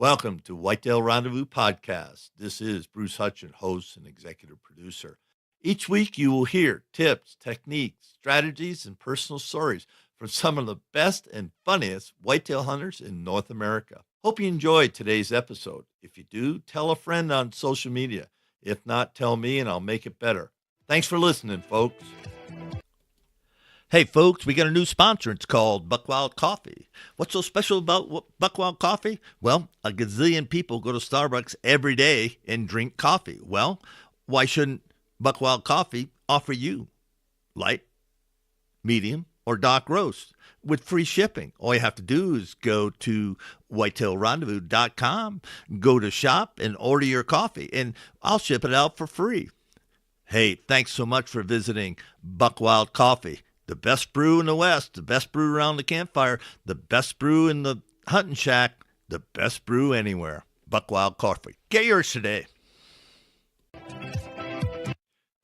Welcome to Whitetail Rendezvous Podcast. This is Bruce Hutchin, host and executive producer. Each week you will hear tips, techniques, strategies, and personal stories from some of the best and funniest whitetail hunters in North America. Hope you enjoyed today's episode. If you do, tell a friend on social media. If not, tell me and I'll make it better. Thanks for listening, folks. Hey, folks, we got a new sponsor. It's called Buckwild Coffee. What's so special about Buckwild Coffee? Well, a gazillion people go to Starbucks every day and drink coffee. Well, why shouldn't Buckwild Coffee offer you light, medium, or dark roast with free shipping? All you have to do is go to whitetailrendezvous.com, go to shop, and order your coffee, and I'll ship it out for free. Hey, thanks so much for visiting Buckwild Coffee. The best brew in the West, the best brew around the campfire, the best brew in the hunting shack, the best brew anywhere. Buckwild Coffee. Get yours today.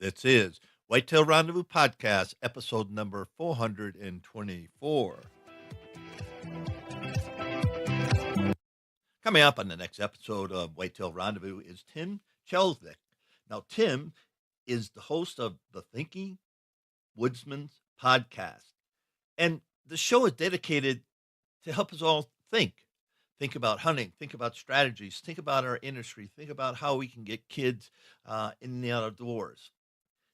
This is Whitetail Rendezvous Podcast, episode number 424. Coming up on the next episode of Whitetail Rendezvous is Tim Kjellesvik. Now, Tim is the host of the Thinking Woodsman's podcast. And the show is dedicated to help us all think about hunting, think about strategies, think about our industry, think about how we can get kids in the outdoors.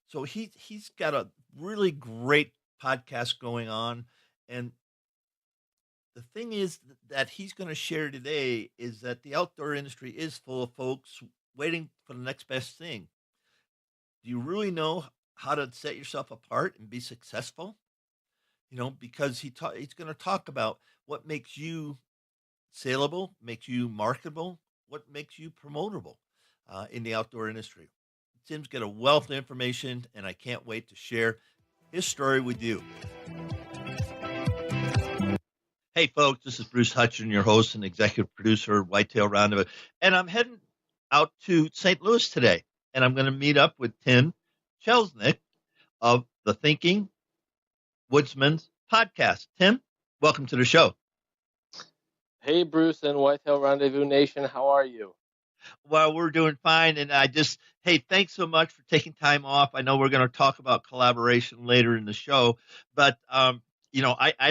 So he's got a really great podcast going on. And the thing is that he's going to share today is that the outdoor industry is full of folks waiting for the next best thing. Do you really know how to set yourself apart and be successful? You know, because he's going to talk about what makes you saleable, makes you marketable, what makes you promotable in the outdoor industry. Tim's got a wealth of information, and I can't wait to share his story with you. Hey, folks, this is Bruce Hutchin, your host and executive producer of Whitetail Rendezvous, and I'm heading out to St. Louis today, and I'm going to meet up with Tim Kjellesvik of the Thinking Woodsman's podcast. Tim, welcome to the show. Hey, Bruce and Whitetail Rendezvous Nation. How are you? Well, we're doing fine. And hey, thanks so much for taking time off. I know we're going to talk about collaboration later in the show, but, I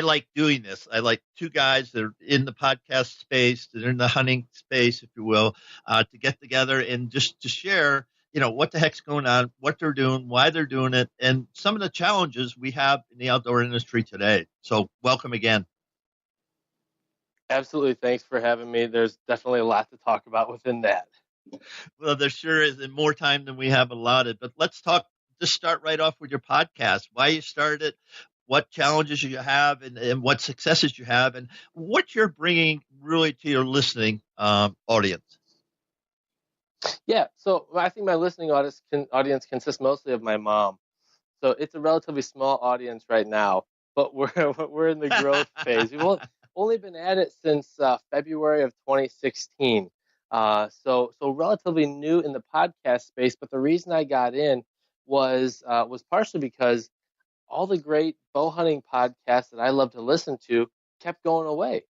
like doing this. I like two guys that are in the podcast space, that are in the hunting space, if you will, to get together and just to share what the heck's going on, what they're doing, why they're doing it, and some of the challenges we have in the outdoor industry today. So welcome again. Absolutely. Thanks for having me. There's definitely a lot to talk about within that. Well, there sure is, and more time than we have allotted. But let's just start right off with your podcast, why you started it, what challenges you have, and what successes you have, and what you're bringing really to your listening audience. Yeah, so I think my listening audience consists mostly of my mom. So it's a relatively small audience right now, but we're in the growth phase. We've only been at it since February of 2016. So relatively new in the podcast space. But the reason I got in was partially because all the great bow hunting podcasts that I love to listen to kept going away.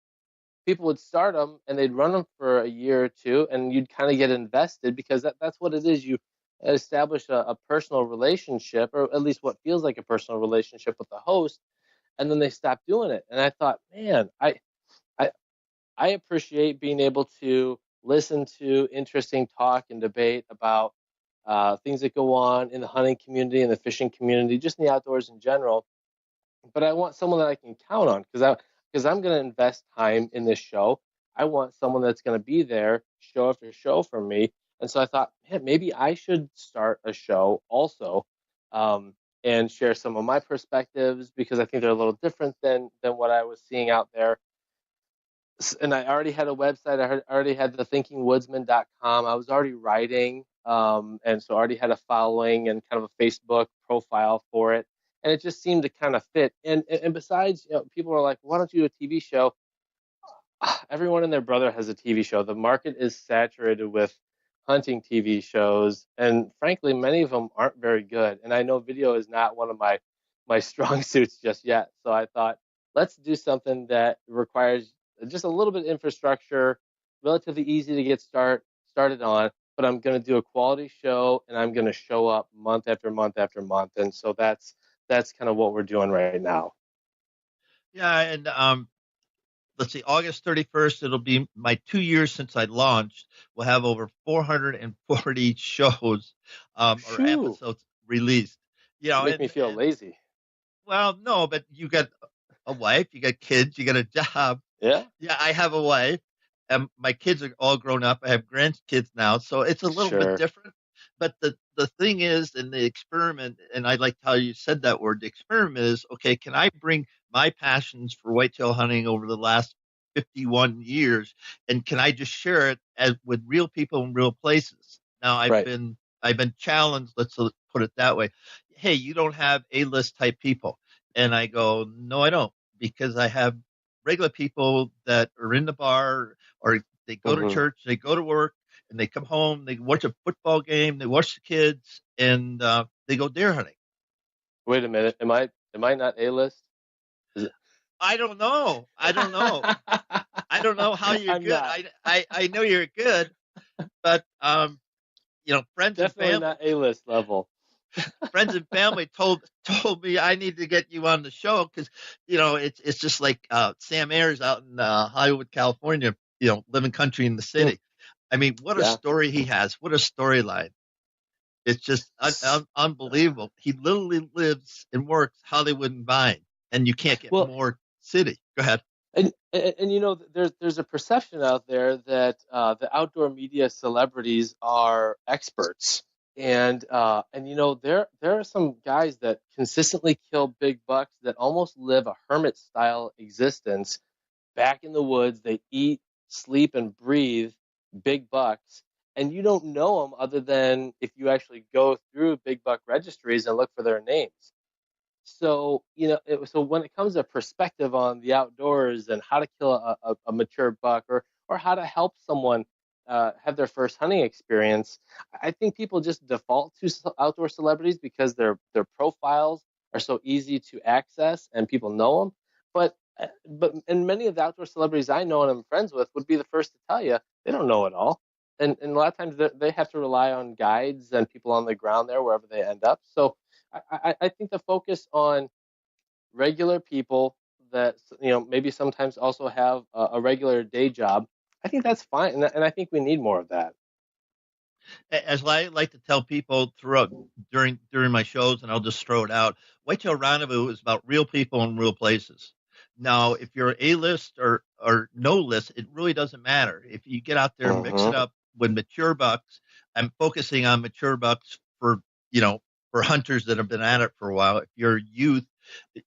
People would start them and they'd run them for a year or two, and you'd kind of get invested because that's what it is. You establish a personal relationship, or at least what feels like a personal relationship with the host, and then they stop doing it. And I thought, man, I appreciate being able to listen to interesting talk and debate about things that go on in the hunting community and the fishing community, just in the outdoors in general. But I want someone that I can count on because I'm going to invest time in this show. I want someone that's going to be there show after show for me. And so I thought, man, maybe I should start a show also and share some of my perspectives, because I think they're a little different than what I was seeing out there. And I already had a website. I already had the thinkingwoodsman.com. I was already writing, and so I already had a following and kind of a Facebook profile for it. And it just seemed to kind of fit. And besides, people were like, why don't you do a TV show? Everyone and their brother has a TV show. The market is saturated with hunting TV shows. And frankly, many of them aren't very good. And I know video is not one of my strong suits just yet. So I thought, let's do something that requires just a little bit of infrastructure, relatively easy to get started on, but I'm going to do a quality show and I'm going to show up month after month after month. And so that's kind of what we're doing right now. Yeah, and let's see, August 31st, it'll be my 2 years since I launched. We'll have over 440 shows or Shoo, episodes released. You know, make me feel and lazy. well, no, but you got a wife, you got kids, you got a job. Yeah, Yeah, I have a wife, and my kids are all grown up. I have grandkids now, so it's a little bit sure. different. But the thing is, in the experiment, and I like how you said that word, the experiment is, okay, can I bring my passions for whitetail hunting over the last 51 years, and can I just share it with real people in real places? Now, Right. I've been challenged. Let's put it that way. Hey, you don't have A-list type people, and I go, no, I don't, because I have regular people that are in the bar or they go to Hmm. church, they go to work, and they come home, they watch a football game, they watch the kids, and they go deer hunting. Wait a minute. Am I not A list? Is it? I don't know. I don't know. I don't know how you're I'm good. not. I know you're good, but friends and Definitely family not A list level. told me I need to get you on the show because it's just like Sam Ayers out in Hollywood, California, living country in the Hmm. city. I mean, what a Yeah. story he has! What a storyline! It's just unbelievable. He literally lives and works Hollywood and Vine, and you can't get Well, more city. Go ahead. and there's a perception out there that the outdoor media celebrities are experts, and there are some guys that consistently kill big bucks that almost live a hermit style existence back in the woods. They eat, sleep, and breathe big bucks, and you don't know them other than if you actually go through big buck registries and look for their names. So so when it comes to perspective on the outdoors and how to kill a mature buck, or how to help someone have their first hunting experience, I think people just default to outdoor celebrities because their profiles are so easy to access and people know them. But many of the outdoor celebrities I know and I'm friends with would be the first to tell you they don't know it all, and a lot of times they have to rely on guides and people on the ground there wherever they end up. So I think the focus on regular people that maybe sometimes also have a regular day job, I think that's fine, and I think we need more of that. As I like to tell people throughout during my shows, and I'll just throw it out. Whitetail Rendezvous is about real people in real places. Now, if you're A list or no list, it really doesn't matter. If you get out there, mix it Hmm. up with mature bucks. I'm focusing on mature bucks for hunters that have been at it for a while. If you're youth,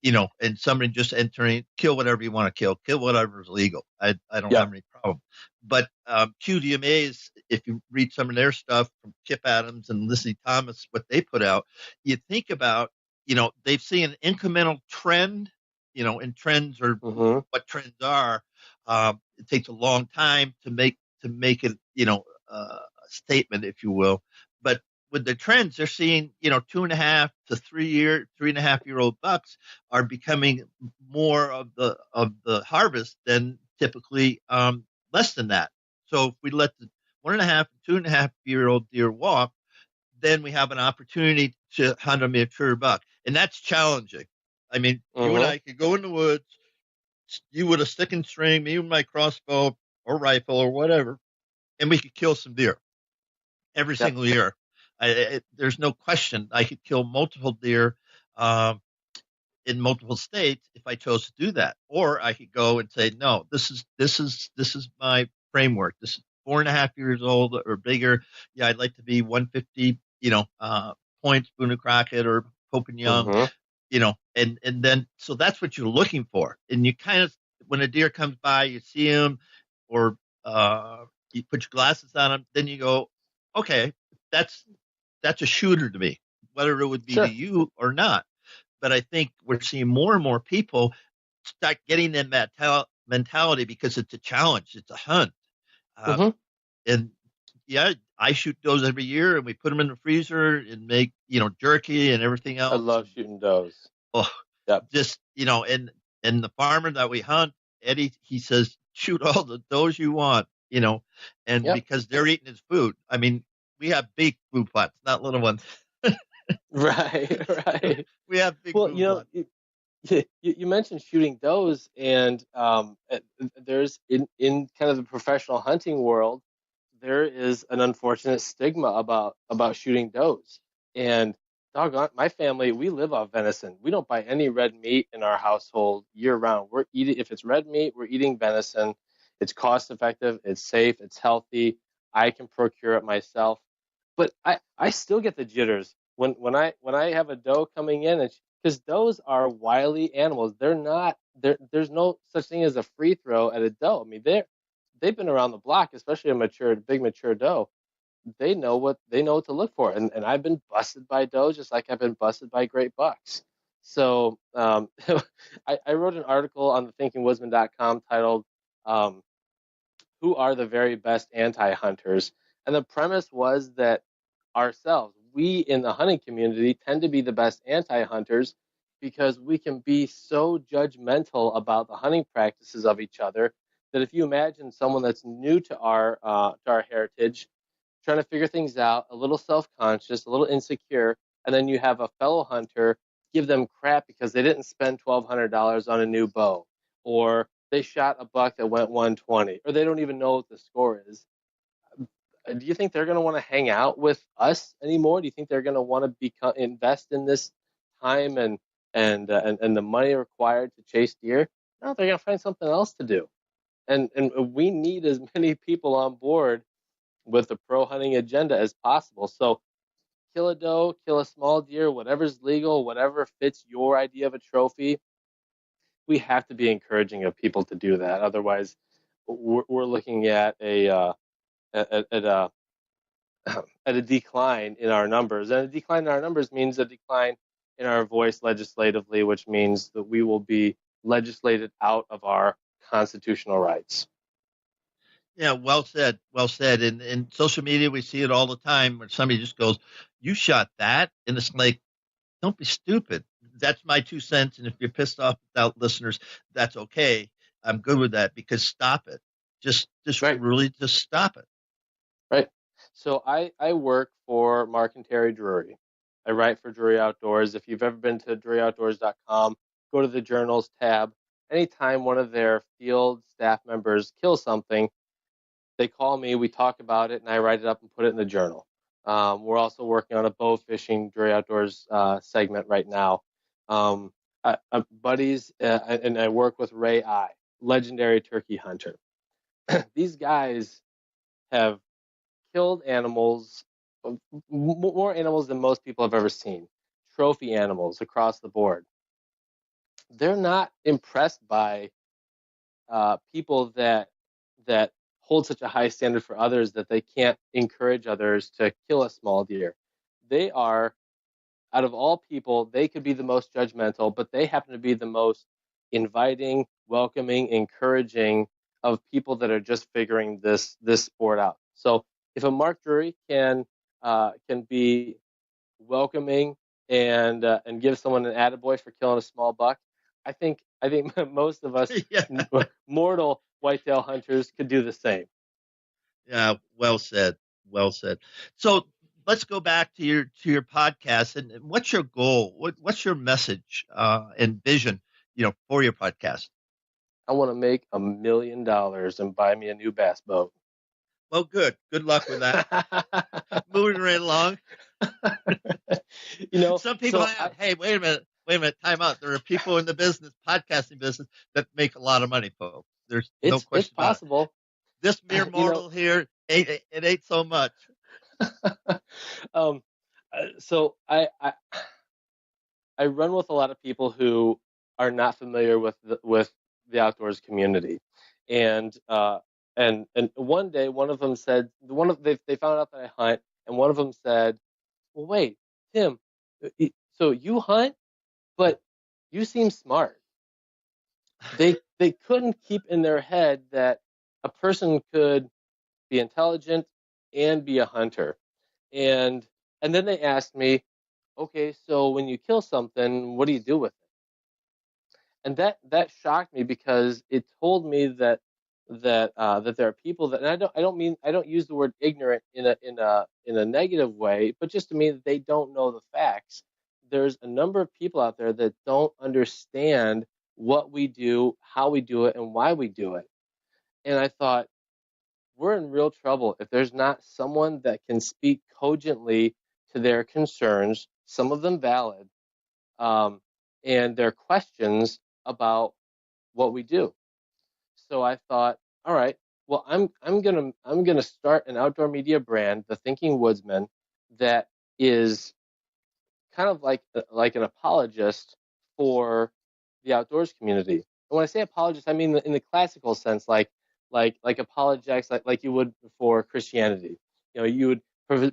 and somebody just entering, kill whatever you want to kill whatever's legal. I don't Yeah. have any problem. But QDMA's, if you read some of their stuff from Kip Adams and Lizzie Thomas, what they put out, you think about, they've seen an incremental trend, and trends are Hmm. what trends are. It takes a long time to make it, a statement, if you will. But with the trends, they're seeing, 2.5 to 3.5 year old bucks are becoming more of the harvest than typically less than that. So if we let the 1.5 and 2.5 year old deer walk, then we have an opportunity to hunt a mature buck, and that's challenging. I mean, you and Hmm. I could go in the woods, you with a stick and string, me with my crossbow or rifle or whatever, and we could kill some deer every Yep. single year. There's no question I could kill multiple deer um, in multiple states if I chose to do that, or I could go and say, no, this is my framework. This is 4.5 years old or bigger. Yeah, I'd like to be 150, points, Boone and Crockett or Pope and Young, Hmm. and then so that's what you're looking for, and you kind of when a deer comes by, you see him, or you put your glasses on him, then you go, okay, that's that's a shooter to me, whether it would be to Sure. you or not. But I think we're seeing more and more people start getting in that mentality because it's a challenge, it's a hunt, uh, Hmm. and yeah, I shoot those every year, and we put them in the freezer and make jerky and everything I else. love And shooting does. oh, Yep. just and the farmer that we hunt, Eddie, he says shoot all the does you want. and Yep. because they're eating his food. I mean, we have big food plots, not little ones. Right. Right. We have big Well, food plots. you mentioned shooting does, and there's in kind of the professional hunting world, there is an unfortunate stigma about shooting does. And doggone, my family, we live off venison. We don't buy any red meat in our household year round. We're eating, if it's red meat, we're eating venison. It's cost effective, it's safe, it's healthy. I can procure it myself. But I still get the jitters when I have a doe coming in, and because does are wily animals. They're not there. There's no such thing as a free throw at a doe. I mean, they've been around the block, especially a big mature doe. They know what to look for, and I've been busted by does just like I've been busted by great bucks. So I wrote an article on the thinkingwoodsman.com titled "Who are the very best anti-hunters?" And the premise was that ourselves, we in the hunting community, tend to be the best anti-hunters because we can be so judgmental about the hunting practices of each other that if you imagine someone that's new to our heritage, trying to figure things out, a little self-conscious, a little insecure, and then you have a fellow hunter give them crap because they didn't spend $1,200 on a new bow, or they shot a buck that went 120, or they don't even know what the score is. Do you think they're going to want to hang out with us anymore? Do you think they're going to want to invest in this time and the money required to chase deer? No, they're going to find something else to do. And we need as many people on board with the pro hunting agenda as possible. So kill a doe, kill a small deer, whatever's legal, whatever fits your idea of a trophy. We have to be encouraging of people to do that. Otherwise, we're looking at at a decline in our numbers. And a decline in our numbers means a decline in our voice legislatively, which means that we will be legislated out of our constitutional rights. Yeah, well said. Well said. In social media, we see it all the time where somebody just goes, "You shot that," and it's like, don't be stupid. That's my 2 cents. And if you're pissed off without listeners, that's okay. I'm good with that because stop it. Just Right. really just stop it. Right. So I work for Mark and Terry Drury. I write for Drury Outdoors. If you've ever been to DruryOutdoors.com, go to the journals tab. Anytime one of their field staff members kills something, they call me, we talk about it, and I write it up and put it in the journal. We're also working on a bow fishing Drury Outdoors segment right now. Buddies, and I work with Ray I, legendary turkey hunter. These guys have killed animals, more animals than most people have ever seen, trophy animals across the board. They're not impressed by people that hold such a high standard for others that they can't encourage others to kill a small deer. They are, out of all people, they could be the most judgmental, but they happen to be the most inviting, welcoming, encouraging of people that are just figuring this sport out. So if a Mark Drury can be welcoming and give someone an attaboy for killing a small buck, I think most of us Yeah. mortal whitetail hunters could do the same. Yeah, well said. Well said. So let's go back to your podcast. And what's your goal? What's your message and vision, for your podcast? I want to make $1 million and buy me a new bass boat. Well, good. Good luck with that. Moving right along. Some people have, hey, wait a minute, time out. There are people in the business, podcasting business, that make a lot of money, folks. There's no question it's possible. about it. This mere mortal here, it ain't so much. So I run with a lot of people who are not familiar with the outdoors community, and one day one of them said they found out that I hunt, and one of them said, "Well, wait, Tim, so you hunt, but you seem smart." They couldn't keep in their head that a person could be intelligent and be a hunter, and then they asked me, "Okay, so when you kill something, what do you do with it?" And that shocked me because it told me that that there are people that, and I don't use the word ignorant in a negative way, but just to mean that they don't know the facts. There's a number of people out there that don't understand what we do, how we do it, and why we do it. And I thought, we're in real trouble if there's not someone that can speak cogently to their concerns, some of them valid, um, and their questions about what we do. So I thought, all right, well, I'm gonna start an outdoor media brand, the Thinking Woodsman, that is kind of like an apologist for the outdoors community. And when I say apologist, I mean in the classical sense, like apologetics, like you would for Christianity. You know, you would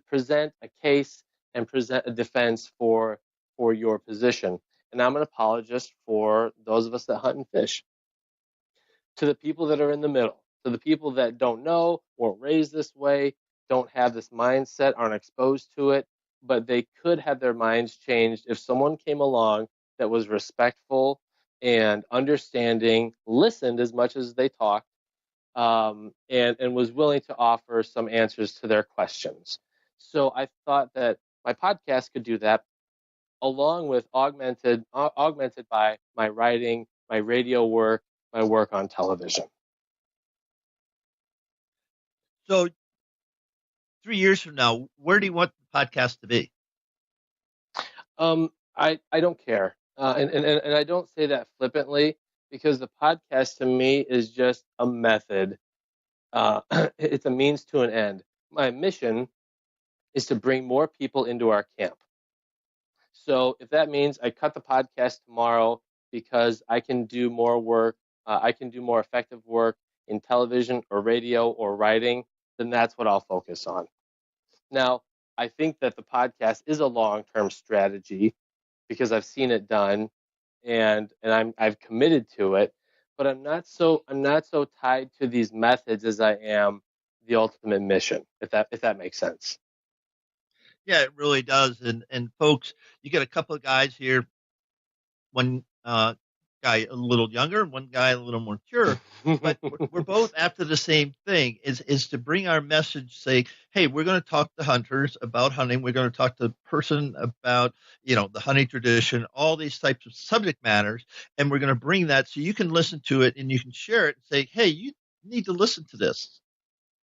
present a case and present a defense for your position. And I'm an apologist for those of us that hunt and fish. To the people that are in the middle, to the people that don't know, weren't raised this way, don't have this mindset, aren't exposed to it, but they could have their minds changed if someone came along that was respectful and understanding, listened as much as they talked, and was willing to offer some answers to their questions. So I thought that my podcast could do that, along with augmented by my writing, my radio work, my work on television. So 3 years from now, where do you want the podcast to be? I don't care, and I don't say that flippantly, because the podcast to me is just a method. It's a means to an end. My mission is to bring more people into our camp. So if that means I cut the podcast tomorrow because I can do more work, I can do more effective work in television or radio or writing, then that's what I'll focus on. Now, I think that the podcast is a long-term strategy because I've seen it done, and I've committed to it, but I'm not so tied to these methods as I am the ultimate mission, if that makes sense. Yeah, it really does. And folks, you get a couple of guys here, one guy a little younger, one guy a little more mature, but we're both after the same thing, is to bring our message, say, hey, we're going to talk to hunters about hunting. We're going to talk to the person about, the hunting tradition, all these types of subject matters. And we're going to bring that so you can listen to it and you can share it and say, hey, you need to listen to this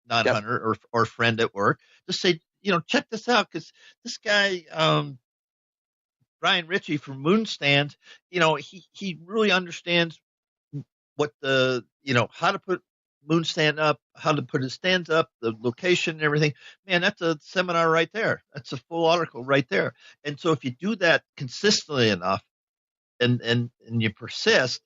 non-hunter or friend at work. Just say, check this out, because this guy, Brian Ritchie from Moonstand, he really understands what how to put Moonstand up, how to put his stands up, the location and everything. Man, that's a seminar right there. That's a full article right there. And so if you do that consistently enough and you persist,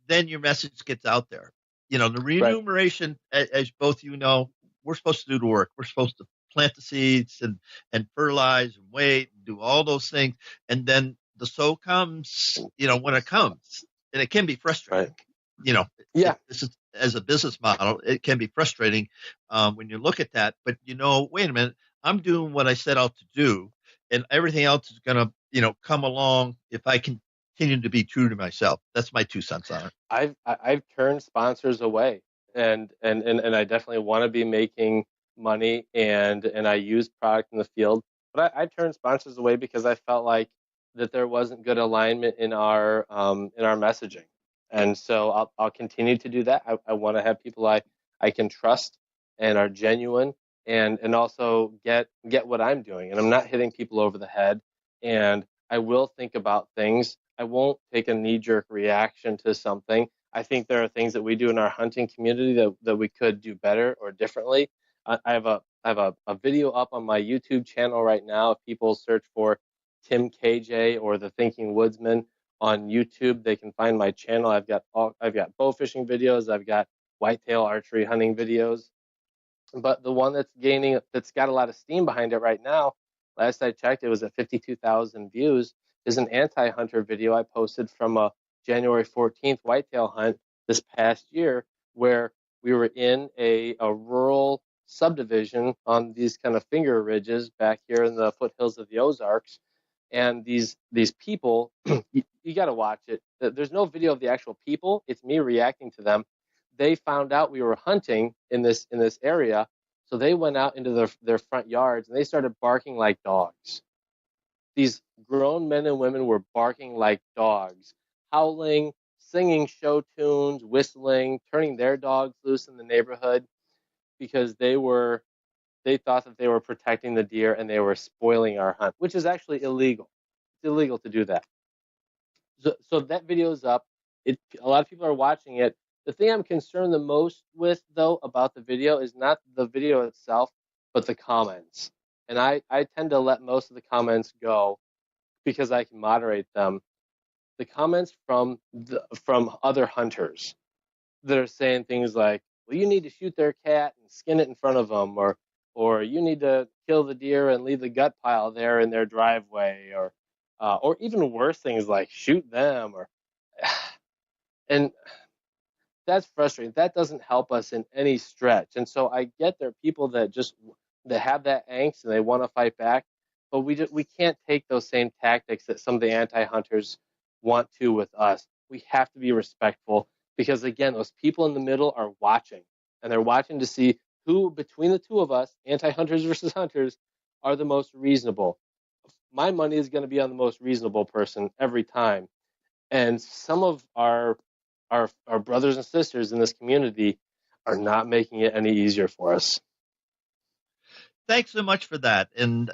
then your message gets out there. The remuneration, as both we're supposed to do the work. We're supposed to plant the seeds and fertilize and wait and do all those things. And then the sow comes, when it comes. And it can be frustrating. Yeah. This is, as a business model, it can be frustrating when you look at that. But, wait a minute, I'm doing what I set out to do, and everything else is going to, come along if I continue to be true to myself. That's my 2 cents on it. I've turned sponsors away, and I definitely want to be making money, and I use product in the field, but I turned sponsors away because I felt like that there wasn't good alignment in our messaging, and so I'll continue to do that. I want to have people I can trust and are genuine, and also get what I'm doing, and I'm not hitting people over the head, and I will think about things. I won't take a knee-jerk reaction to something. I think there are things that we do in our hunting community that we could do better or differently. I have a video up on my YouTube channel right now. If people search for Tim KJ or the Thinking Woodsman on YouTube, they can find my channel. I've got bow fishing videos. I've got whitetail archery hunting videos. But the one that's got a lot of steam behind it right now, last I checked, it was at 52,000 views, is an anti-hunter video I posted from a January 14th whitetail hunt this past year, where we were in a rural subdivision on these kind of finger ridges back here in the foothills of the Ozarks. And these people, you got to watch it. There's no video of the actual people. It's me reacting to them. they found out we were hunting in this area, so they went out into their front yards and they started barking like dogs. These grown men and women were barking like dogs, howling, singing show tunes, whistling, turning their dogs loose in the neighborhood because they thought that they were protecting the deer and they were spoiling our hunt, which is actually illegal. It's illegal to do that. So that video is up. A lot of people are watching it. The thing I'm concerned the most with, though, about the video is not the video itself, but the comments. And I tend to let most of the comments go because I can moderate them. The comments from other hunters that are saying things like, "Well, you need to shoot their cat and skin it in front of them," or "You need to kill the deer and leave the gut pile there in their driveway," or even worse things like "shoot them," and that's frustrating. That doesn't help us in any stretch. And so I get there are people that have that angst and they want to fight back, but we can't take those same tactics that some of the anti-hunters want to with us. We have to be respectful because again, those people in the middle are watching, and they're watching to see who between the two of us, anti-hunters versus hunters, are the most reasonable. My money is going to be on the most reasonable person every time. And some of our brothers and sisters in this community are not making it any easier for us. Thanks so much for that. And,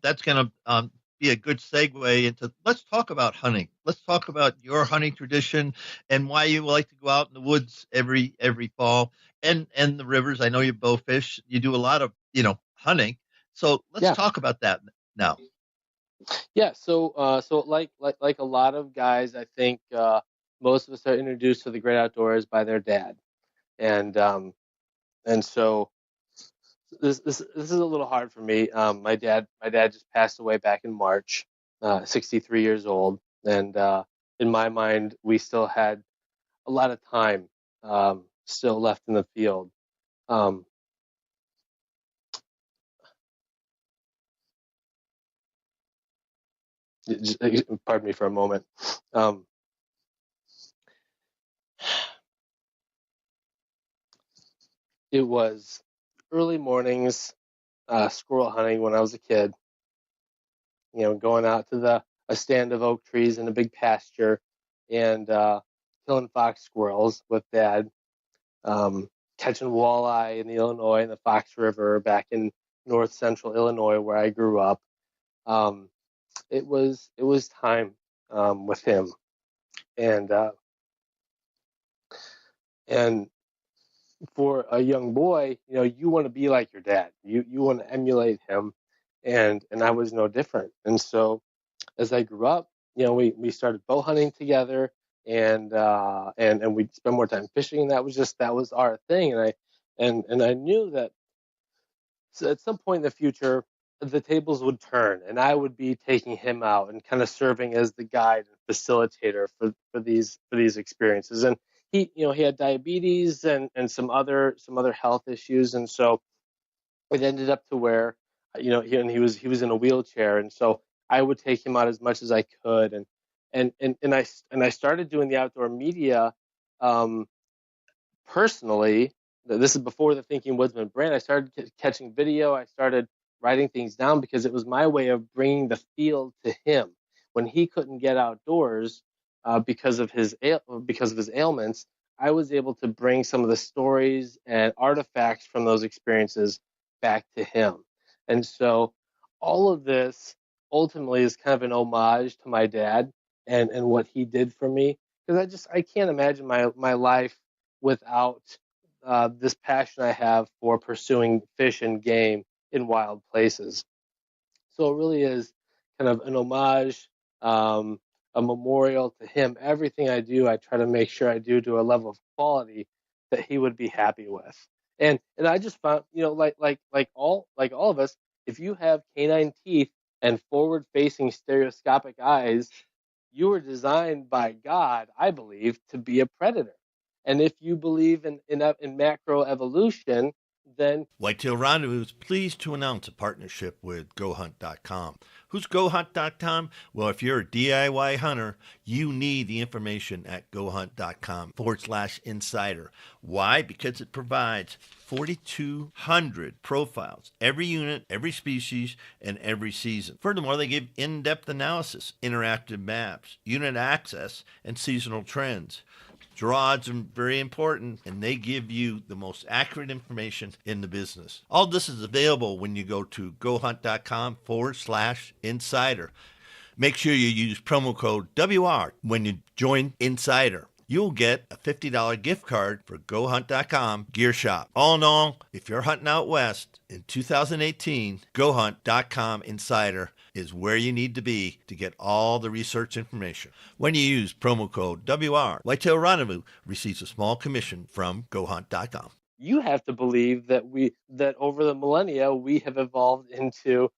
that's going to be a good segue into, let's talk about hunting. Let's talk about your hunting tradition and why you like to go out in the woods every fall and the rivers. I know you bow fish. You do a lot of, hunting. So let's talk about that now. Yeah. So like a lot of guys, I think most of us are introduced to the great outdoors by their dad. And so this is a little hard for me. My dad just passed away back in March, 63 years old, and in my mind, we still had a lot of time still left in the field. Pardon me for a moment. It was early mornings, squirrel hunting when I was a kid. Going out to a stand of oak trees in a big pasture and killing fox squirrels with Dad. Catching walleye in the Illinois in the Fox River back in north central Illinois where I grew up. It was time with him, and for a young boy, you want to be like your dad. You want to emulate him, and I was no different. And so as I grew up, we started bow hunting together, and we'd spend more time fishing. That was our thing, and I knew that at some point in the future the tables would turn, and I would be taking him out and kind of serving as the guide and facilitator for these experiences. And he had diabetes and some other health issues, and so it ended up to where he was in a wheelchair, and so I would take him out as much as I could, and I started doing the outdoor media personally. This is before the Thinking Woodsman brand. I started catching video. I started writing things down because it was my way of bringing the field to him when he couldn't get outdoors because of his ailments. I was able to bring some of the stories and artifacts from those experiences back to him. And so all of this ultimately is kind of an homage to my dad and what he did for me, because I can't imagine my life without this passion I have for pursuing fish and game in wild places. So it really is kind of an homage, a memorial to him. Everything I do, I try to make sure I do to a level of quality that he would be happy with. And I just found, like all of us, if you have canine teeth and forward-facing stereoscopic eyes, you were designed by God, I believe, to be a predator. And if you believe in macro evolution, then Whitetail Rendezvous is pleased to announce a partnership with GoHunt.com. Who's GoHunt.com? Well, if you're a DIY hunter, you need the information at GoHunt.com/insider. Why? Because it provides 4,200 profiles, every unit, every species, and every season. Furthermore, they give in-depth analysis, interactive maps, unit access, and seasonal trends. Draw odds are very important, and they give you the most accurate information in the business. All this is available when you go to gohunt.com/insider. Make sure you use promo code WR when you join Insider. You'll get a $50 gift card for GoHunt.com Gear Shop. All in all, if you're hunting out west in 2018, GoHunt.com Insider is where you need to be to get all the research information. When you use promo code WR, Whitetail Rendezvous receives a small commission from GoHunt.com. you have to believe that over the millennia we have evolved into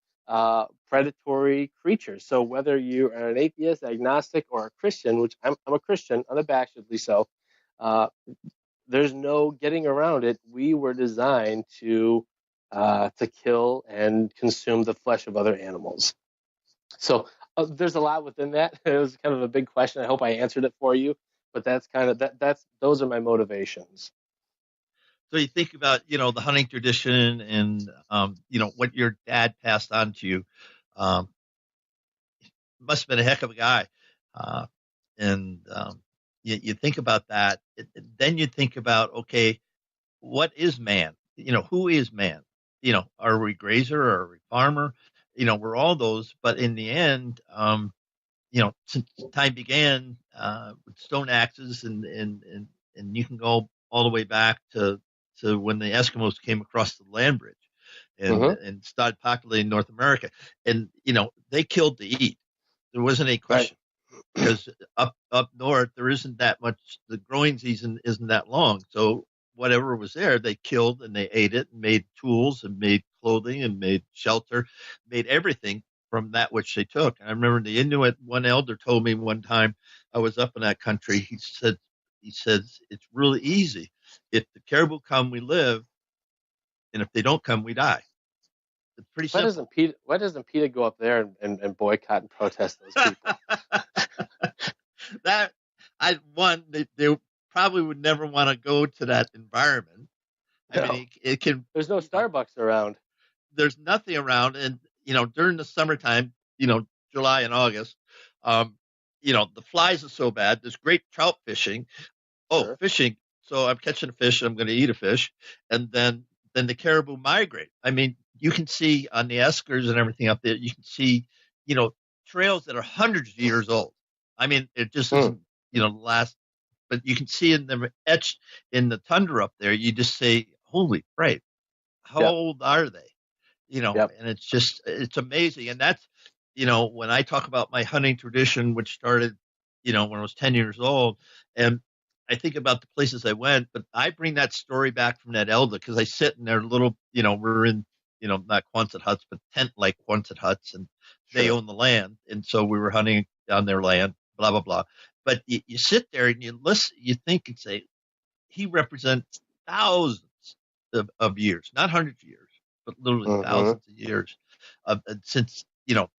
predatory creatures. So whether you are an atheist, agnostic, or a Christian, which I'm a Christian, unabashedly so, there's no getting around it. We were designed to kill and consume the flesh of other animals. So there's a lot within that. It was kind of a big question. I hope I answered it for you, but that's kind of those are my motivations. So you think about, the hunting tradition and, what your dad passed on to you. Must have been a heck of a guy. You think about that. Then you think about, okay, what is man? Who is man? Are we grazer or are we farmer? We're all those. But in the end, since time began with stone axes and you can go all the way back to when the Eskimos came across the land bridge and started populating North America. And, they killed to eat. There wasn't any question. Right. Because up north, there isn't that much, the growing season isn't that long. So whatever was there, they killed and they ate it and made tools and made clothing and made shelter, made everything from that which they took. And I remember the Inuit, one elder told me one time I was up in that country, he said, it's really easy. If the caribou come, we live. And if they don't come, we die. It's pretty simple. Why doesn't PETA go up there and boycott and protest those people? They probably would never want to go to that environment. I mean, it can. There's no Starbucks around. There's nothing around, and during the summertime, July and August, the flies are so bad. There's great trout fishing. Sure. Fishing. So I'm catching a fish. I'm going to eat a fish, and then the caribou migrate. I mean, you can see on the eskers and everything up there. You can see, trails that are hundreds of years old. I mean, it just isn't, last. But you can see in them etched in the tundra up there. You just say, "Holy fright, how old are they?" And it's amazing. And that's, when I talk about my hunting tradition, which started, when I was 10 years old, and I think about the places I went, but I bring that story back from that elder because I sit in their little, we're in, not Quonset huts, but tent-like Quonset huts, and they own the land. And so we were hunting on their land, blah, blah, blah. But you sit there and you listen, you think and say, he represents thousands of years, not hundreds of years, but literally thousands of years since,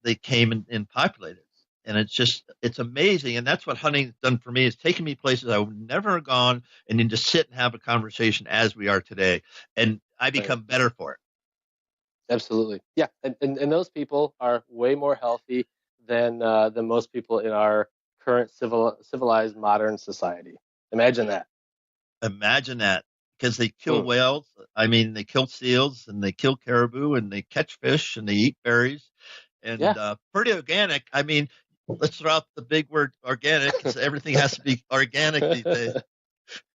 they came and populated. And it's amazing. And that's what hunting has done for me, is taking me places I would never have gone and then just sit and have a conversation as we are today. And I become better for it. Absolutely. Yeah. And those people are way more healthy than most people in our current civilized modern society. Imagine that. Because they kill whales. I mean, they kill seals and they kill caribou and they catch fish and they eat berries. And pretty organic. I mean, let's throw out the big word organic, because everything has to be organic these days.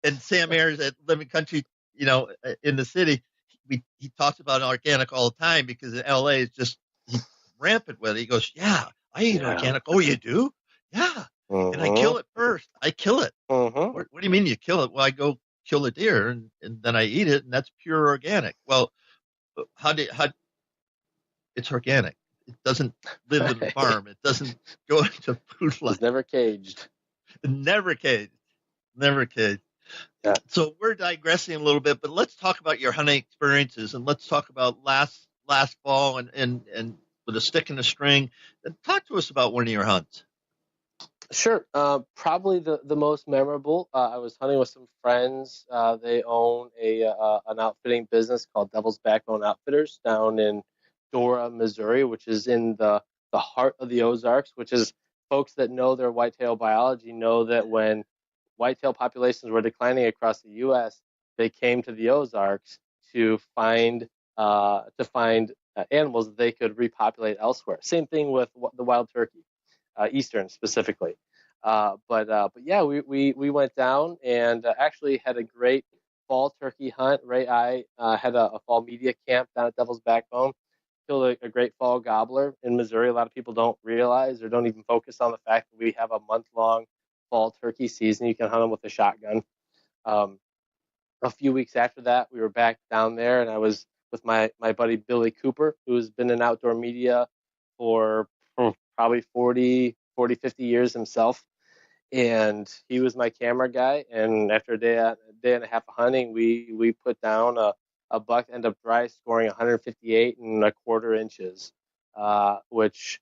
And Sam Ayers at Living Country, in the city, he talks about organic all the time because in LA it's just he's rampant with it. He goes, "Yeah, I eat organic." "Oh, you do?" "Yeah." And I kill it first. I kill it. What do you mean you kill it? Well, I go kill a deer and then I eat it, and that's pure organic. Well, how it's organic. It doesn't live in a farm. It doesn't go into food line. It's never caged. Never caged. Yeah. So we're digressing a little bit, but let's talk about your hunting experiences, and let's talk about last fall and with a stick and a string. Talk to us about one of your hunts. Sure. Probably the most memorable. I was hunting with some friends. They own an outfitting business called Devil's Backbone Outfitters down in Dora, Missouri, which is in the heart of the Ozarks. Which is, folks that know their whitetail biology know that when whitetail populations were declining across the U.S., they came to the Ozarks to find animals that they could repopulate elsewhere. Same thing with the wild turkey. Eastern specifically. But yeah, we went down and actually had a great fall turkey hunt. Ray I had a fall media camp down at Devil's Backbone. Killed a great fall gobbler in Missouri. A lot of people don't realize or don't even focus on the fact that we have a month-long fall turkey season. You can hunt them with a shotgun. A few weeks after that, we were back down there, and I was with my buddy Billy Cooper, who's been in outdoor media for probably 50 years himself. And he was my camera guy. And after a day and a half of hunting, we put down a buck, end up dry scoring 158 and a quarter inches, which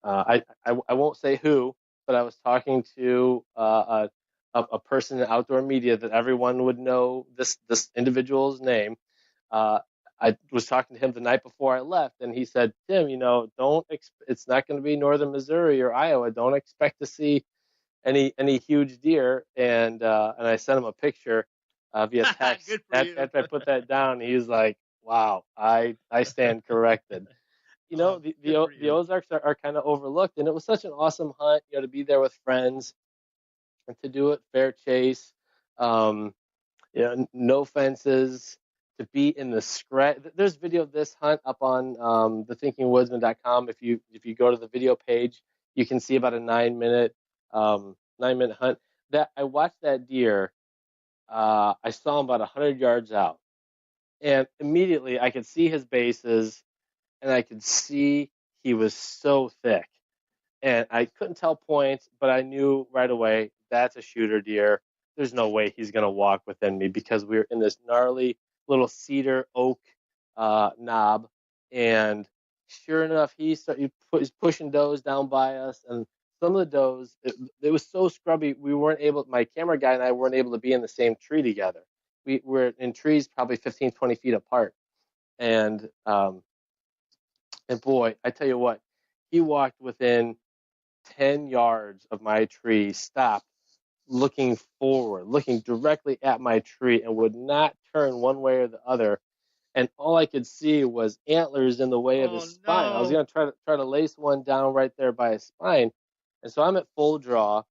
I won't say who, but I was talking to a person in outdoor media that everyone would know this individual's name. I was talking to him the night before I left, and he said, "Tim, it's not going to be northern Missouri or Iowa. Don't expect to see any huge deer." And I sent him a picture via text. After I put that down, he's like, "Wow, I stand corrected." The Ozarks are kind of overlooked, and it was such an awesome hunt. To be there with friends and to do it fair chase. No fences, to be in the scratch. There's video of this hunt up on thethinkingwoodsman.com. If you go to the video page, you can see about a 9-minute hunt. That I watched that deer. I saw him about 100 yards out, and immediately I could see his bases, and I could see he was so thick, and I couldn't tell points, but I knew right away that's a shooter deer. There's no way he's going to walk within me because we were in this gnarly little cedar oak knob. And sure enough, he's pushing does down by us. And some of the does, it was so scrubby, my camera guy and I weren't able to be in the same tree together. We were in trees probably 15, 20 feet apart. And boy, I tell you what, he walked within 10 yards of my tree, stopped, looking forward, looking directly at my tree, and would not turn one way or the other. And all I could see was antlers in the way of his spine. No. I was going to try to lace one down right there by his spine. And so I'm at full draw,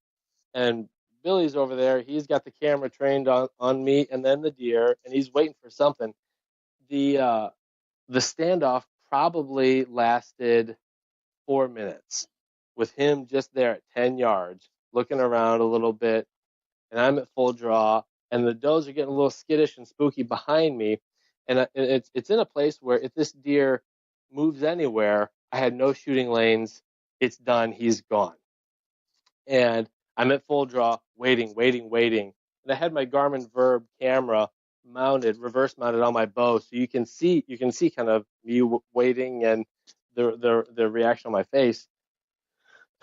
and Billy's over there. He's got the camera trained on me and then the deer, and he's waiting for something. The standoff probably lasted 4 minutes with him just there at 10 yards, looking around a little bit, and I'm at full draw, and the does are getting a little skittish and spooky behind me. And it's in a place where if this deer moves anywhere, I had no shooting lanes. It's done. He's gone. And I'm at full draw, waiting. And I had my Garmin Verb camera reverse mounted on my bow, so you can see kind of me waiting and the reaction on my face.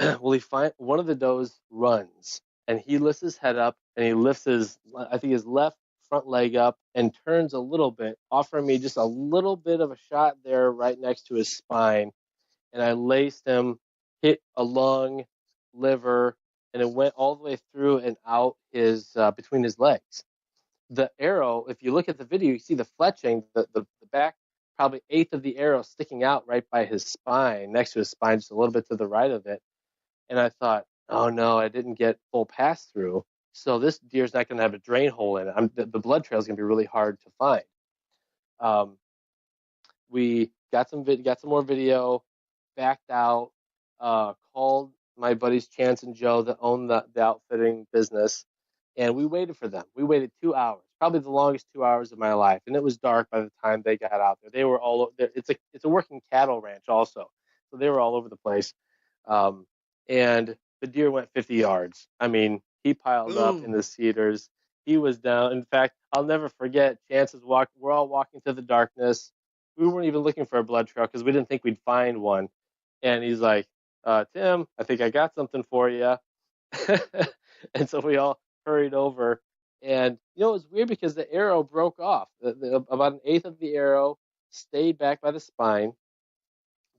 Well, one of the does runs, and he lifts his head up, and he lifts his left front leg up and turns a little bit, offering me just a little bit of a shot there right next to his spine. And I laced him, hit a lung, liver, and it went all the way through and out his between his legs. The arrow, if you look at the video, you see the fletching, the back, probably eighth of the arrow sticking out right by his spine, next to his spine, just a little bit to the right of it. And I thought, oh no, I didn't get full pass through. So this deer's not going to have a drain hole in it. The blood trail is going to be really hard to find. We got some more video, backed out, called my buddies Chance and Joe that own the outfitting business, and we waited for them. We waited 2 hours, probably the longest 2 hours of my life, and it was dark by the time they got out there. They were all over. It's a working cattle ranch also, so they were all over the place. And the deer went 50 yards. I mean, he piled up in the cedars. he was down. In fact, I'll never forget. Chances walk. We're all walking through the darkness. We weren't even looking for a blood trail because we didn't think we'd find one. And he's like, "Tim, I think I got something for you." And so we all hurried over. And it was weird because the arrow broke off. About an eighth of the arrow stayed back by the spine.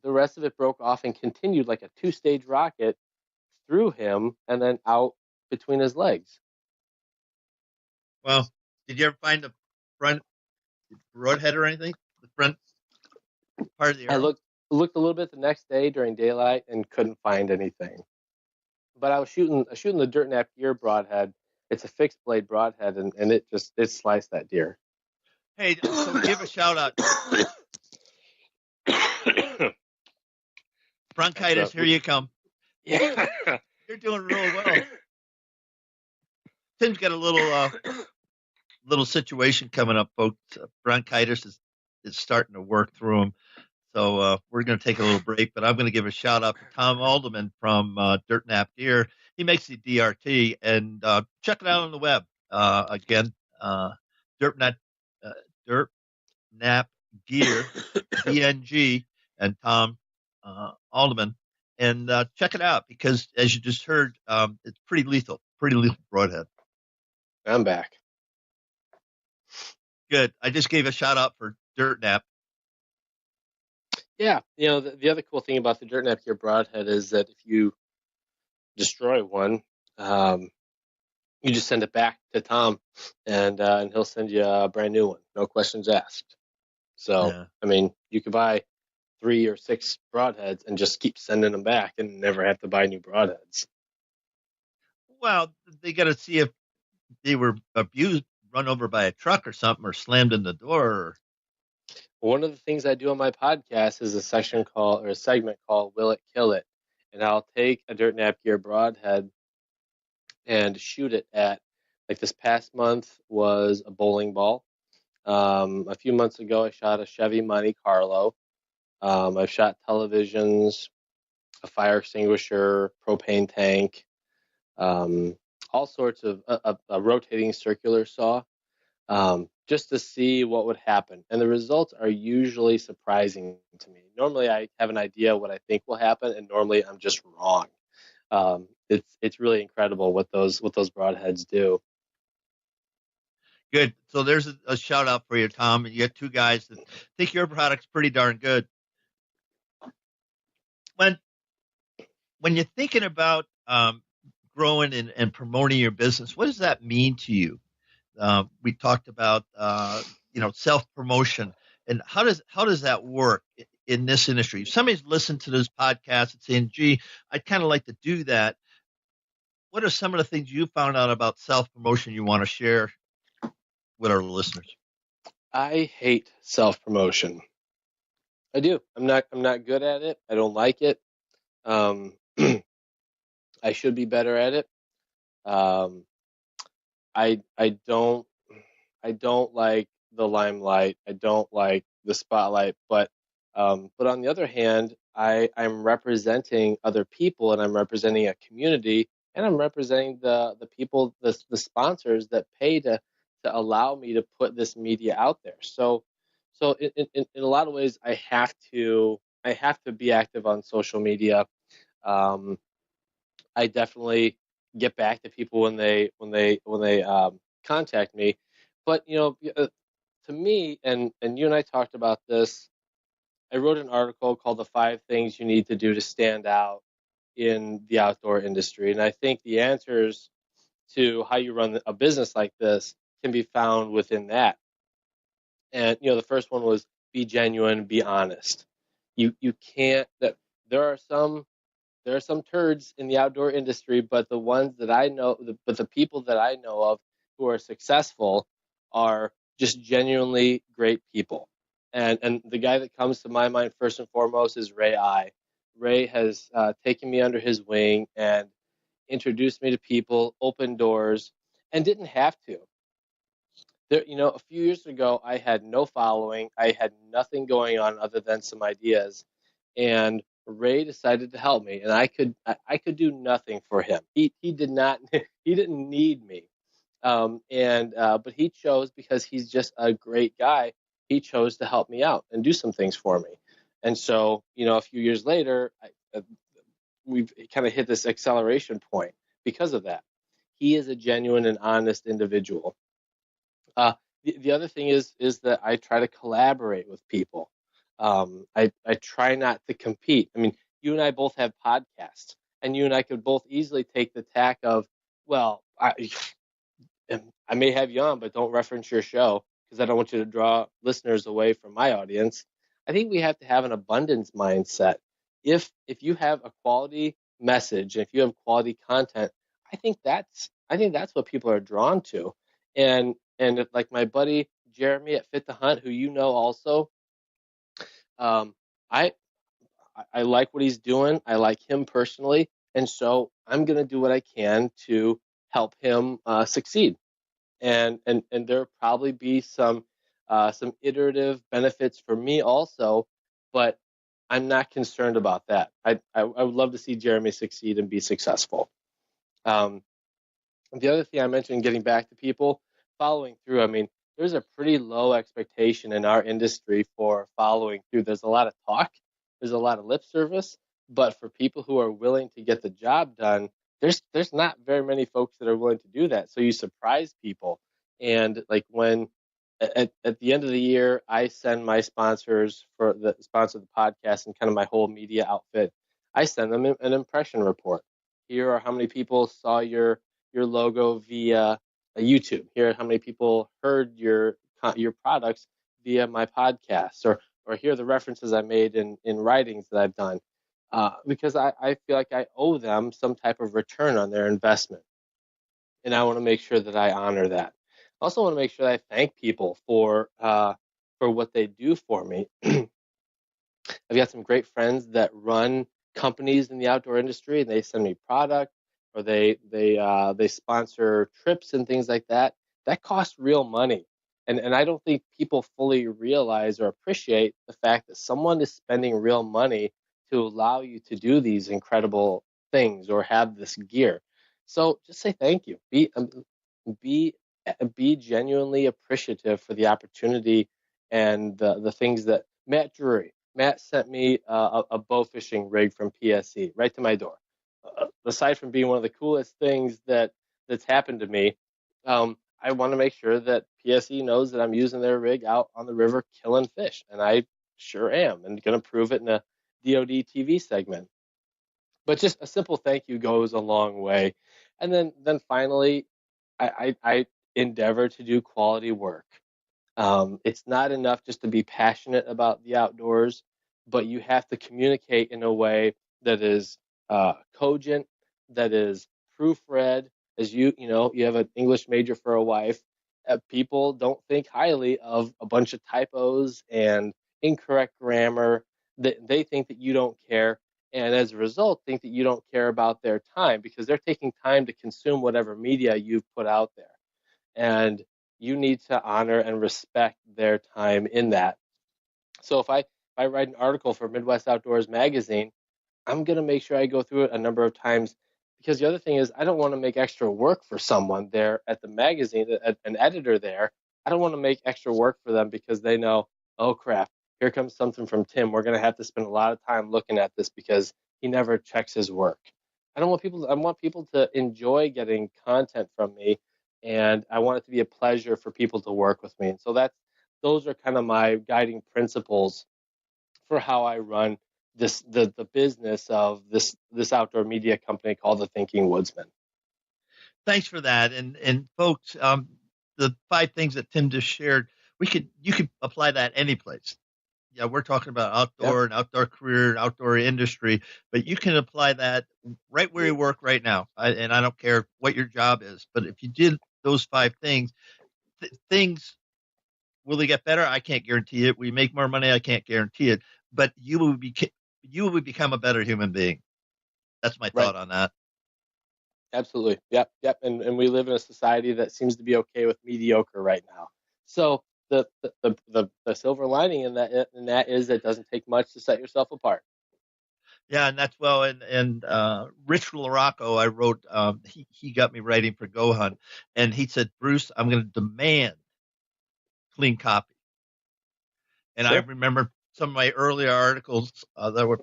The rest of it broke off and continued like a two-stage rocket through him and then out between his legs. Well, did you ever find the front broadhead or anything? The front part of the arrow? I looked a little bit the next day during daylight and couldn't find anything. But I was shooting the Dirt Nap Gear broadhead. It's a fixed blade broadhead, and it sliced that deer. Hey, so give a shout out. Bronchitis, here you come. Yeah. You're doing real well. Tim's got a little situation coming up, folks. Bronchitis is starting to work through him. So we're going to take a little break, but I'm going to give a shout out to Tom Alderman from Dirt Nap Gear. He makes the DRT, and check it out on the web. Again, Dirt Nap Gear, DNG, and Tom Alderman. And check it out because, as you just heard, it's pretty lethal broadhead. I'm back. Good. I just gave a shout out for Dirt Nap. Yeah, the other cool thing about the Dirt Nap Gear broadhead is that if you destroy one, you just send it back to Tom, and he'll send you a brand new one, no questions asked. So, yeah. I mean, you could buy 3 or 6 broadheads and just keep sending them back and never have to buy new broadheads. Well, they got to see if they were abused, run over by a truck or something, or slammed in the door. One of the things I do on my podcast is a segment called Will It Kill It? And I'll take a Dirt Nap Gear broadhead and shoot it at, like this past month was a bowling ball. A few months ago, I shot a Chevy Monte Carlo. I've shot televisions, a fire extinguisher, propane tank, all sorts of a rotating circular saw. Just to see what would happen. And the results are usually surprising to me. Normally I have an idea what I think will happen, and normally I'm just wrong. It's really incredible what those broadheads do. Good. So there's a shout out for you, Tom. You got 2 guys that think your product's pretty darn good. When you're thinking about growing and promoting your business, what does that mean to you? We talked about self-promotion, and how does that work in this industry? If somebody's listened to this podcast and saying, "Gee, I'd kind of like to do that," what are some of the things you found out about self-promotion you want to share with our listeners? I hate self-promotion. I do. I'm not good at it. I don't like it. I should be better at it. I don't like the limelight. I don't like the spotlight. But on the other hand, I'm representing other people, and I'm representing a community, and I'm representing the people, the sponsors that pay to allow me to put this media out there. So in a lot of ways, I have to be active on social media. I definitely get back to people when they contact me. But to me, and you and I talked about this, I wrote an article called "The 5 Things You Need to Do to Stand Out in the Outdoor Industry," and I think the answers to how you run a business like this can be found within that. And the first one was be genuine, be honest. You can't. There are some turds in the outdoor industry, but the ones that I know, but the people that I know of who are successful are just genuinely great people. And the guy that comes to my mind first and foremost is Ray I. Ray has taken me under his wing and introduced me to people, opened doors, and didn't have to. There, a few years ago, I had no following. I had nothing going on other than some ideas, and Ray decided to help me, and I could do nothing for him. He did not. He didn't need me, But he chose, because he's just a great guy, he chose to help me out and do some things for me. And so, a few years later, we've kind of hit this acceleration point because of that. He is a genuine and honest individual. The other thing is that I try to collaborate with people. I try not to compete. I mean, you and I both have podcasts, and you and I could both easily take the tack of, well, I may have you on, but don't reference your show because I don't want you to draw listeners away from my audience. I think we have to have an abundance mindset. If you have a quality message, if you have quality content, I think that's what people are drawn to. Like my buddy Jeremy at Fit to Hunt, who you know also, um, I I like what he's doing. I like him personally, and so I'm gonna do what I can to help him succeed. And there'll probably be some iterative benefits for me also, but I'm not concerned about that. I would love to see Jeremy succeed and be successful. Um, the other thing I mentioned, getting back to people, following through. I mean, there's a pretty low expectation in our industry for following through. There's a lot of talk, there's a lot of lip service, but for people who are willing to get the job done, there's not very many folks that are willing to do that. So you surprise people, and like when at the end of the year, I send my sponsors for the sponsor of the podcast and kind of my whole media outfit. I send them an impression report. Here are how many people saw your logo via YouTube. Here are how many people heard your products via my podcast, or here are the references I made in writings that I've done, because I feel like I owe them some type of return on their investment, and I want to make sure that I honor that. I also want to make sure that I thank people for what they do for me. I've got some great friends that run companies in the outdoor industry, and they send me product, or they sponsor trips and things like that. That costs real money, and I don't think people fully realize or appreciate the fact that someone is spending real money to allow you to do these incredible things or have this gear. So just say thank you. Be be genuinely appreciative for the opportunity and the things that Matt sent me a bow fishing rig from PSE right to my door. Aside from being one of the coolest things that's happened to me, I want to make sure that PSE knows that I'm using their rig out on the river killing fish, and I sure am, and going to prove it in a DoD TV segment. But just a simple thank you goes a long way. And then finally, I endeavor to do quality work. It's not enough just to be passionate about the outdoors, but you have to communicate in a way that is cogent, that is proofread. As you have an English major for a wife. People don't think highly of a bunch of typos and incorrect grammar. They think that you don't care, and as a result, think that you don't care about their time because they're taking time to consume whatever media you've put out there. And you need to honor and respect their time in that. So if I write an article for Midwest Outdoors magazine, I'm going to make sure I go through it a number of times, because the other thing is I don't want to make extra work for someone there at the magazine, an editor there. I don't want to make extra work for them because they know, oh crap, here comes something from Tim. We're going to have to spend a lot of time looking at this because he never checks his work. I want people to enjoy getting content from me, and I want it to be a pleasure for people to work with me. And so those are kind of my guiding principles for how I run the business of this outdoor media company called the Thinking Woodsman. Thanks for that. And folks, the 5 things that Tim just shared, you could apply that any place. Yeah, we're talking about outdoor and outdoor career and outdoor industry, but you can apply that right where you work right now. And I don't care what your job is, but if you did those 5 things, will they get better? I can't guarantee it. We make more money. I can't guarantee it, but you will become a better human being. That's my thought on that. Absolutely. Yep. And we live in a society that seems to be okay with mediocre right now. So the silver lining in that is it doesn't take much to set yourself apart. Yeah, and that's well, and Rich LaRocco, I wrote. He got me writing for Go Hunt, and he said, Bruce, I'm going to demand clean copy. And I Sure. remember some of my earlier articles that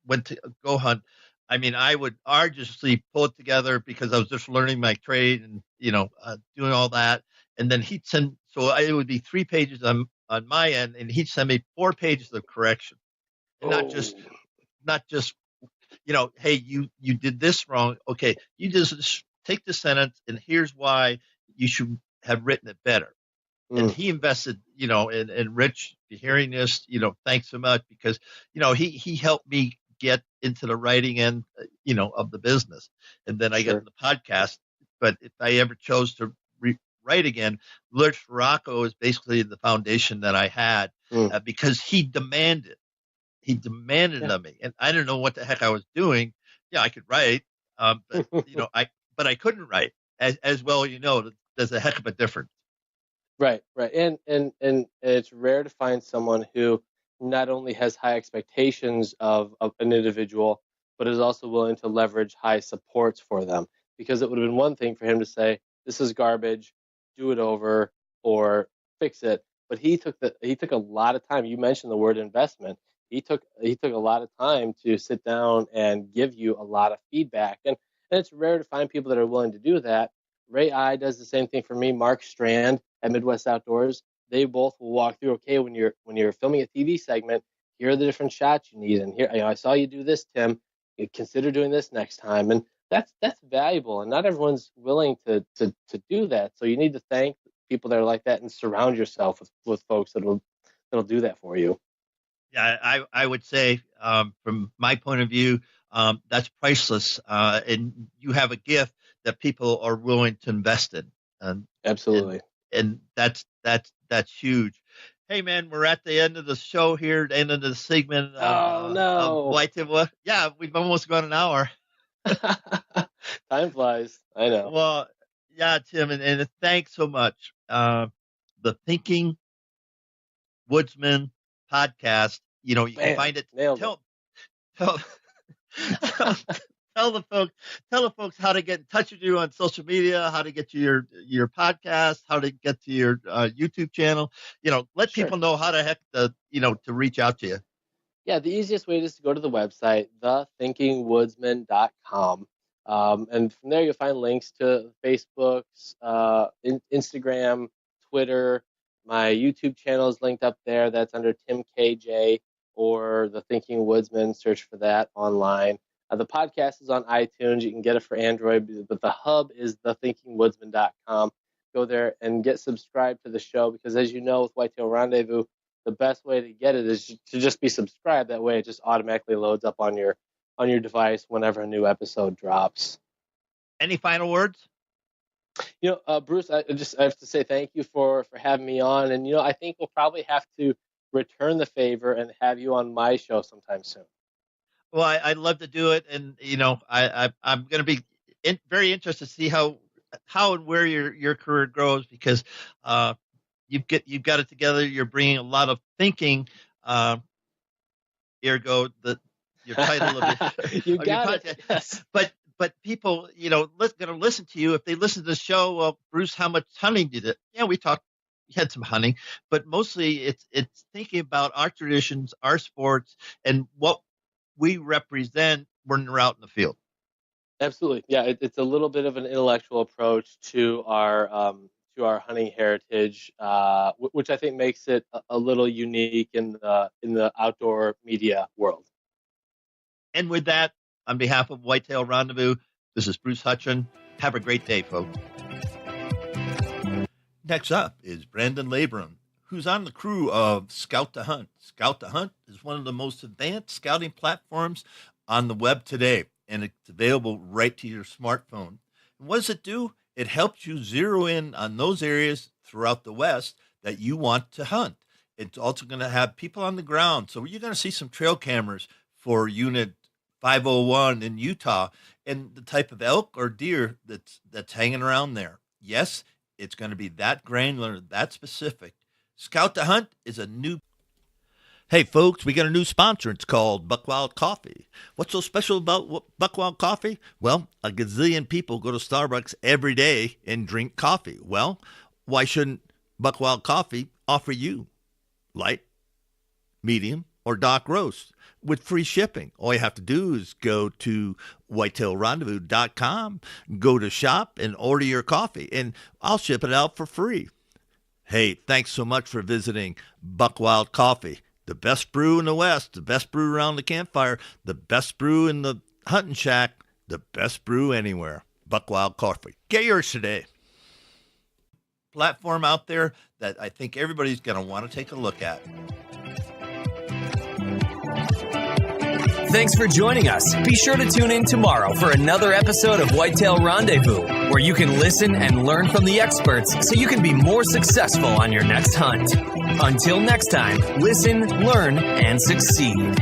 went to Go Hunt. I mean, I would arduously pull it together because I was just learning my trade and doing all that. And then he'd send, so it would be 3 pages on my end, and he'd send me 4 pages of correction, and Oh, not just hey, you did this wrong. Okay, you just take the sentence, and here's why you should have written it better. And mm, he invested, in Rich, hearing this, thanks so much, because, he helped me get into the writing end, of the business. And then I got in sure. the podcast. But if I ever chose to write again, Lurch Rocco is basically the foundation that I had, Mm, because he demanded yeah. of me, and I didn't know what the heck I was doing. Yeah, I could write, but I couldn't write as well. There's a heck of a difference. Right, right. And it's rare to find someone who not only has high expectations of an individual, but is also willing to leverage high supports for them. Because it would have been one thing for him to say, "This is garbage, do it over, or fix it." But he took a lot of time. You mentioned the word investment. He took a lot of time to sit down and give you a lot of feedback. And it's rare to find people that are willing to do that. Ray I does the same thing for me. Mark Strand at Midwest Outdoors, they both will walk through. Okay, when you're filming a TV segment, here are the different shots you need, and here, I saw you do this, Tim. You consider doing this next time, and that's valuable. And not everyone's willing to do that. So you need to thank people that are like that and surround yourself with folks that'll do that for you. Yeah, I would say, from my point of view, that's priceless, and you have a gift that people are willing to invest in, and and Absolutely. and that's huge. Hey man, we're at the end of the show here, the end of the segment Oh of no. White Tip. Yeah, we've almost gone an hour. Time flies. I know. Well, yeah, Tim, and thanks so much. The Thinking Woodsman podcast. You can Bam. find it. Nailed it. Tell tell tell, tell the folks how to get in touch with you on social media, how to get to your podcast, how to get to your YouTube channel. Let Sure. people know how the heck to reach out to you. Yeah, the easiest way is to go to the website, thethinkingwoodsman.com. And from there, you'll find links to Facebook's, Instagram, Twitter. My YouTube channel is linked up there. That's under Tim KJ or The Thinking Woodsman. Search for that online. The podcast is on iTunes. You can get it for Android, but the hub is thethinkingwoodsman.com. Go there and get subscribed to the show because, as you know, with Whitetail Rendezvous, the best way to get it is to just be subscribed. That way, it just automatically loads up on your device whenever a new episode drops. Any final words? Bruce, I have to say thank you for having me on, and I think we'll probably have to return the favor and have you on my show sometime soon. Well, I'd love to do it, and I'm going to be very interested to see how and where your career grows, because you've got it together. You're bringing a lot of thinking. Ergo, your title of You of your got it. podcast. Yes. But people, going to listen to you if they listen to the show. Well, Bruce, how much hunting did it? Yeah, we had some hunting, but mostly it's thinking about our traditions, our sports, and what we represent when we're out in the field. Absolutely. Yeah, it's a little bit of an intellectual approach to our hunting heritage, which I think makes it a little unique in the outdoor media world. And with that, on behalf of Whitetail Rendezvous, this is Bruce Hutchin. Have a great day, folks. Next up is Brandon Labrum, who's on the crew of Scout to Hunt. Scout to Hunt is one of the most advanced scouting platforms on the web today, and it's available right to your smartphone. And what does it do? It helps you zero in on those areas throughout the West that you want to hunt. It's also going to have people on the ground. So you're going to see some trail cameras for Unit 501 in Utah and the type of elk or deer that's hanging around there. Yes, it's going to be that granular, that specific. Scout to Hunt is a new Hey, folks, we got a new sponsor. It's called Buckwild Coffee. What's so special about Buckwild Coffee? Well, a gazillion people go to Starbucks every day and drink coffee. Well, why shouldn't Buckwild Coffee offer you light, medium, or dark roast with free shipping? All you have to do is go to whitetailrendezvous.com, go to shop, and order your coffee, and I'll ship it out for free. Hey, thanks so much for visiting Buckwild Coffee. The best brew in the West, the best brew around the campfire, the best brew in the hunting shack, the best brew anywhere. Buckwild Coffee. Get yours today. Platform out there that I think everybody's going to want to take a look at. Thanks for joining us. Be sure to tune in tomorrow for another episode of Whitetail Rendezvous, where you can listen and learn from the experts so you can be more successful on your next hunt. Until next time, listen, learn, and succeed.